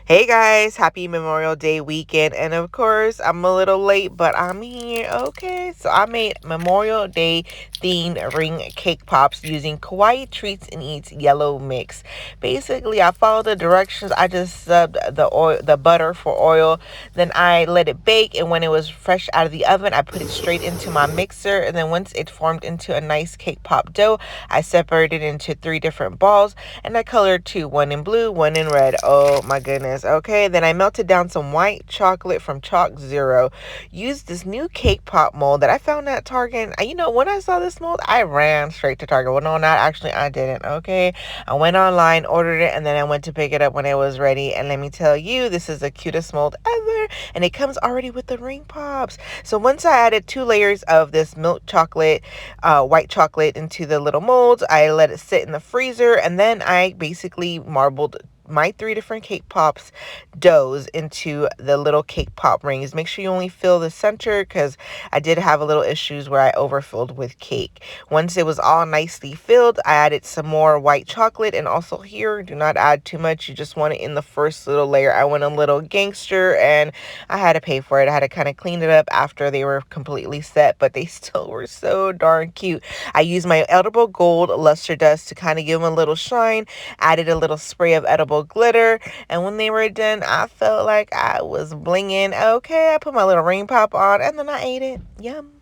Hey guys, happy Memorial Day weekend. And of course, I'm a little late, but I'm here. Okay, so I made Memorial Day themed ring cake pops using Kawaii Treats and Eats yellow mix. Basically, I followed the directions. I just subbed the butter for oil. Then I let it bake, and when it was fresh out of the oven, I put it straight into my mixer. And then once it formed into a nice cake pop dough, I separated it into 3 different balls, and I colored 2, one in blue, one in red. Oh my goodness. Okay, then I melted down some white chocolate from Chalk Zero. Used this new cake pop mold that I found at Target. When I saw this mold, I ran straight to Target. Well, no, not actually, I didn't. Okay, I went online, ordered it, and then I went to pick it up when it was ready. And let me tell you, this is the cutest mold ever, and it comes already with the ring pops. So once I added 2 layers of this milk chocolate, white chocolate into the little molds, I let it sit in the freezer, and then I basically marbled my 3 different cake pops doughs into the little cake pop rings. Make sure you only fill the center, because I did have a little issues where I overfilled with cake. Once it was all nicely filled, I added some more white chocolate, and also here, do not add too much. You just want it in the first little layer. I went a little gangster, and I had to pay for it. I had to kind of clean it up after they were completely set, but they still were so darn cute. I used my edible gold luster dust to kind of give them a little shine, added a little spray of edible glitter, and when they were done, I felt like I was blinging. Okay, I put my little ring pop on, and then I ate it. Yum.